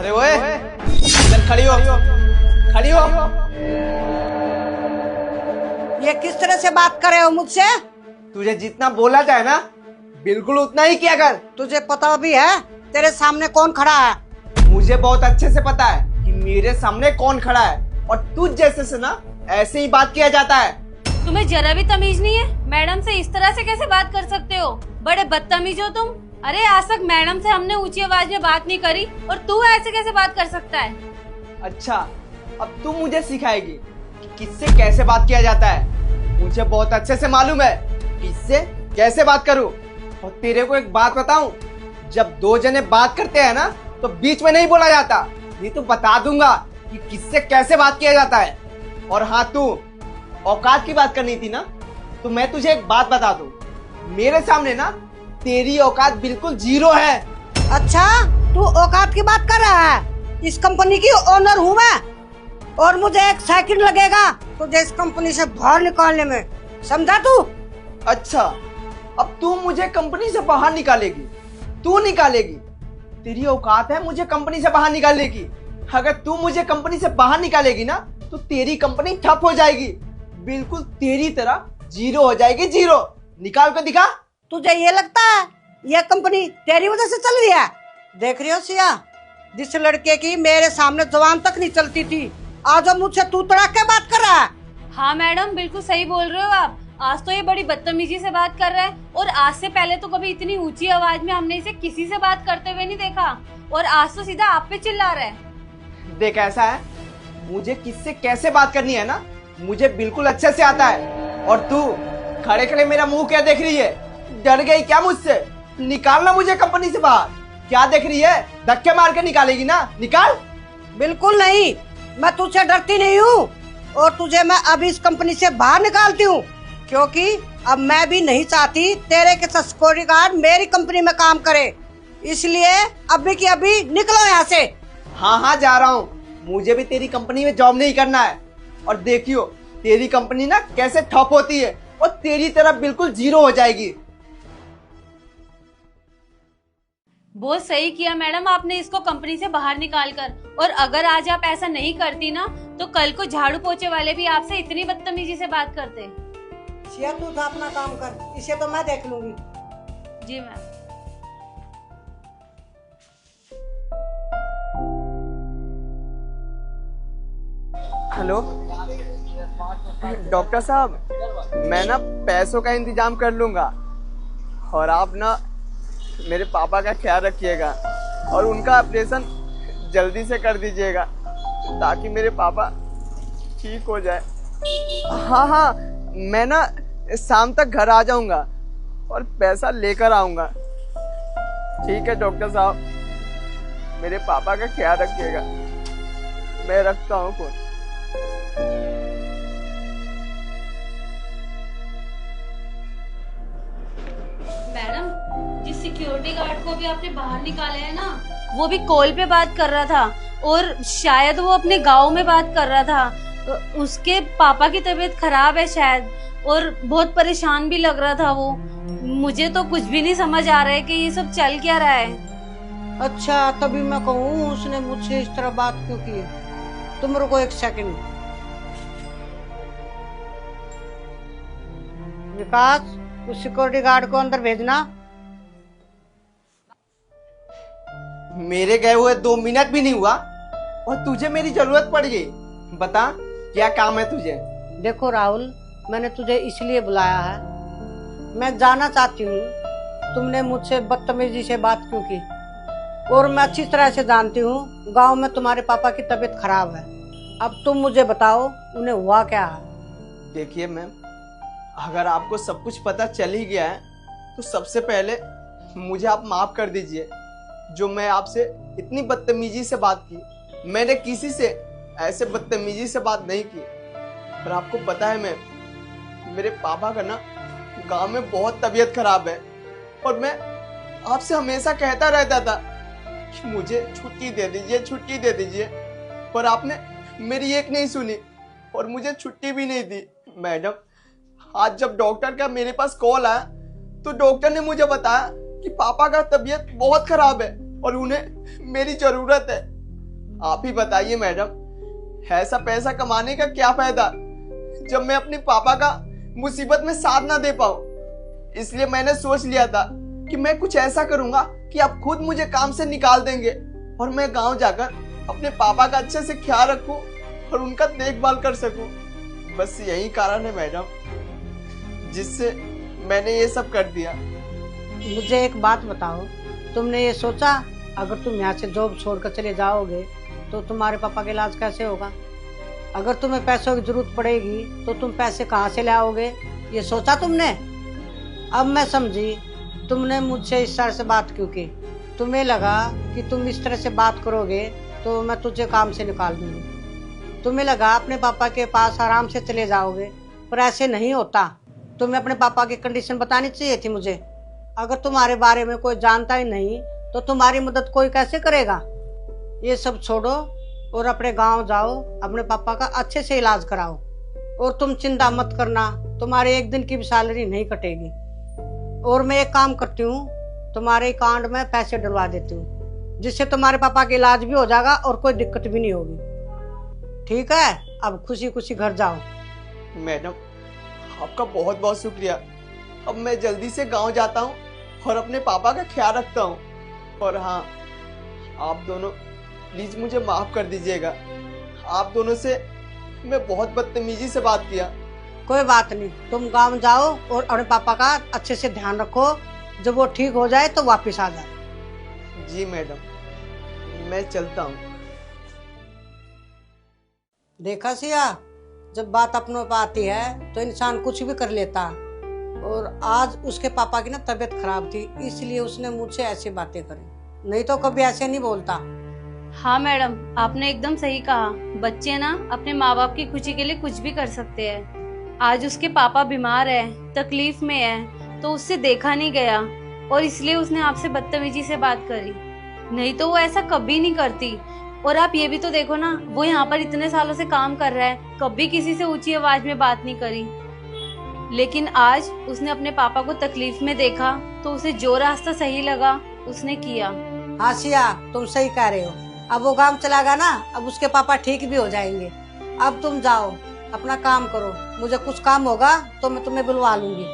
अरे ओए, इधर खड़ी हो, खड़ी हो। ये किस तरह से बात कर रहे हो मुझसे? तुझे जितना बोला जाए ना, बिल्कुल उतना ही किया कर। तुझे पता भी है तेरे सामने कौन खड़ा है? मुझे बहुत अच्छे से पता है कि मेरे सामने कौन खड़ा है, और तुझ जैसे से ना ऐसे ही बात किया जाता है। तुम्हें जरा भी तमीज नहीं है? मैडम से इस तरह से कैसे बात कर सकते हो? बड़े बदतमीज हो तुम। अरे आज तक मैडम से हमने ऊंची आवाज में बात नहीं करी और तू ऐसे कैसे बात कर सकता है? अच्छा, अब तू मुझे सिखाएगी कि किससे कैसे बात किया जाता है। मुझे बहुत अच्छे से मालूम है किससे कैसे बात करूं। और तेरे को एक बात बताऊं, जब दो जने बात करते हैं ना तो बीच में नहीं बोला जाता। नहीं तो बता दूंगा कि किससे कैसे बात किया जाता है। और हाँ, तू औकात की बात करनी थी ना, तो मैं तुझे एक बात बता दूं, मेरे सामने ना तेरी औकात बिल्कुल जीरो है। अच्छा, तू औकात की बात कर रहा है? इस कंपनी की ओनर हूँ मैं, और मुझे एक सेकंड लगेगा तुझे इस कंपनी से बाहर निकालने में, समझा तू? अच्छा, अब तू मुझे कंपनी से बाहर निकालेगी? तू निकालेगी? तेरी औकात है मुझे कंपनी से बाहर निकालने की? अगर तू मुझे कंपनी से बाहर निकालेगी ना तो तेरी कंपनी ठप हो जाएगी, बिल्कुल तेरी तरह जीरो हो जाएगी, जीरो। निकाल कर दिखा। तुझे ये लगता है ये कंपनी तेरी वजह से चल रही है? देख रही हो सिया, जिस लड़के की मेरे सामने जुबान तक नहीं चलती थी, आज वो मुझसे तू तड़ाक के बात कर रहा है। हाँ मैडम, बिल्कुल सही बोल रहे हो आप। आज तो ये बड़ी बदतमीजी से बात कर रहा है, और आज से पहले तो कभी इतनी ऊंची आवाज में हमने इसे किसी से बात करते हुए नहीं देखा, और आज तो सीधा आप पे चिल्ला रहा है। देख, ऐसा है, मुझे किससे कैसे बात करनी है ना मुझे बिल्कुल अच्छे से आता है। और तू खड़े खड़े मेरा मुंह क्या देख रही है? डर गई क्या मुझसे? निकालना मुझे कंपनी से बाहर। क्या देख रही है? धक्के मार के निकालेगी ना? निकाल। बिल्कुल नहीं, मैं तुझसे डरती नहीं हूँ, और तुझे मैं अभी इस कंपनी से बाहर निकालती हूँ, क्योंकि अब मैं भी नहीं चाहती तेरे के सिक्योरिटी गार्ड मेरी कंपनी में काम करे। इसलिए अभी की अभी निकलो यहाँ से। हाँ हाँ, जा रहा हूँ। मुझे भी तेरी कंपनी में जॉब नहीं करना है। और देखियो तेरी कंपनी ना कैसे ठप होती है, और तेरी तरफ बिल्कुल जीरो हो जाएगी। बहुत सही किया मैडम आपने इसको कंपनी से बाहर निकाल कर। और अगर आज आप ऐसा नहीं करती ना तो कल को झाड़ू पोछे वाले भी आपसे इतनी बदतमीजी से बात करते। सिया, तू था अपना काम कर, इसे तो मैं देख लूंगी। जी मैम। हेलो डॉक्टर साहब, मैं ना पैसों का इंतजाम कर लूंगा, और आप ना मेरे पापा का ख्याल रखिएगा और उनका ऑपरेशन जल्दी से कर दीजिएगा ताकि मेरे पापा ठीक हो जाए। हाँ हाँ, मैं ना शाम तक घर आ जाऊंगा और पैसा लेकर आऊंगा। ठीक है डॉक्टर साहब, मेरे पापा का ख्याल रखिएगा। मैं रखता हूँ फोन। मैडम, जिस सिक्योरिटी गार्ड को भी आपने बाहर निकाले है ना, वो भी कॉल पे बात कर रहा था, और शायद वो अपने गांव में बात कर रहा था। उसके पापा की तबीयत खराब है शायद, और बहुत परेशान भी लग रहा था वो। मुझे तो कुछ भी नहीं समझ आ रहा है कि ये सब चल क्या रहा है। अच्छा, तभी मैं कहूँ उसने मुझसे इस तरह बात क्यों की। तुम रुको एक सेकंड। विकास, उस सिक्योरिटी गार्ड को अंदर भेजना। मेरे गए हुए 2 मिनट भी नहीं हुआ और तुझे मेरी जरूरत पड़ गई। बता, क्या काम है तुझे? देखो राहुल, मैंने तुझे इसलिए बुलाया है, मैं जानना चाहती हूँ तुमने मुझसे बदतमीजी से बात क्यों की। और मैं अच्छी तरह से जानती हूँ गांव में तुम्हारे पापा की तबीयत खराब है। अब तुम मुझे बताओ, उन्हें हुआ क्या है? देखिए मैम, अगर आपको सब कुछ पता चल ही गया है तो सबसे पहले मुझे आप माफ कर दीजिए, जो मैं आपसे इतनी बदतमीजी से बात की। मैंने किसी से ऐसे बदतमीजी से बात नहीं की। पर आपको पता है मैम, मेरे पापा का ना गांव में बहुत तबीयत खराब है, और मैं आपसे हमेशा कहता रहता था कि मुझे छुट्टी दे दीजिए, छुट्टी दे दीजिए, पर आपने मेरी एक नहीं सुनी और मुझे छुट्टी भी नहीं दी। मैडम, आज जब डॉक्टर का मेरे पास कॉल आया तो डॉक्टर ने मुझे बताया कि पापा का तबीयत बहुत खराब है और उन्हें मेरी जरूरत है। आप ही बताइए मैडम, ऐसा पैसा कमाने का क्या फायदा जब मैं अपने पापा का मुसीबत में साथ ना दे पाऊं। इसलिए मैंने सोच लिया था कि मैं कुछ ऐसा करूंगा कि आप खुद मुझे काम से निकाल देंगे और मैं गांव जाकर अपने पापा का अच्छे से ख्याल रखूं और उनका देखभाल कर सकूं। बस यही कारण है मैडम जिससे मैंने ये सब कर दिया। मुझे एक बात बताओ, तुमने ये सोचा अगर तुम यहाँ से जॉब छोड़कर चले जाओगे तो तुम्हारे पापा का इलाज कैसे होगा? अगर तुम्हें पैसों की जरूरत पड़ेगी तो तुम पैसे कहाँ से लाओगे? ये सोचा तुमने? अब मैं समझी तुमने मुझसे इस तरह से बात क्यों की। तुम्हें लगा कि तुम इस तरह से बात करोगे तो मैं तुझे काम से निकाल दूंगी। तुम्हें लगा अपने पापा के पास आराम से चले जाओगे, पर ऐसे नहीं होता। तुम्हें अपने पापा की कंडीशन बतानी चाहिए थी मुझे। अगर तुम्हारे बारे में कोई जानता ही नहीं तो तुम्हारी मदद कोई कैसे करेगा? ये सब छोड़ो और अपने गांव जाओ, अपने पापा का अच्छे से इलाज कराओ। और तुम चिंता मत करना, तुम्हारे एक दिन की भी सैलरी नहीं कटेगी। और मैं एक काम करती हूँ, तुम्हारे अकाउंट में पैसे डलवा देती हूँ, जिससे तुम्हारे पापा का इलाज भी हो जाएगा और कोई दिक्कत भी नहीं होगी। ठीक है, अब खुशी खुशी घर जाओ। मैडम आपका बहुत बहुत शुक्रिया। अब मैं जल्दी से गांव जाता हूँ और अपने पापा का ख्याल रखता हूँ। और हाँ, आप दोनों प्लीज मुझे माफ कर दीजिएगा। आप दोनों से मैं बहुत बदतमीजी से बात किया। कोई बात नहीं, तुम गांव जाओ और अपने पापा का अच्छे से ध्यान रखो। जब वो ठीक हो जाए तो वापस आ जाए। जी मैडम, मैं चलता हूँ। देखा सिया, जब बात अपनों पर आती है तो इंसान कुछ भी कर लेता। और आज उसके पापा की ना तबीयत खराब थी, इसलिए उसने मुझसे ऐसी बातें करी, नहीं तो कभी ऐसे नहीं बोलता। हाँ मैडम, आपने एकदम सही कहा। बच्चे ना अपने माँ बाप की खुशी के लिए कुछ भी कर सकते हैं। आज उसके पापा बीमार है, तकलीफ में है, तो उससे देखा नहीं गया और इसलिए उसने आपसे बदतमीजी से बात करी, नहीं तो वो ऐसा कभी नहीं करती। और आप ये भी तो देखो ना, वो यहाँ पर इतने सालों से काम कर रहा है, कभी किसी से ऊंची आवाज में बात नहीं करी। लेकिन आज उसने अपने पापा को तकलीफ में देखा तो उसे जो रास्ता सही लगा उसने किया। हाँ सिया, तुम सही कह रहे हो। अब वो काम चलागा ना, अब उसके पापा ठीक भी हो जाएंगे। अब तुम जाओ, अपना काम करो। मुझे कुछ काम होगा तो मैं तुम्हें बुलवा लूंगी।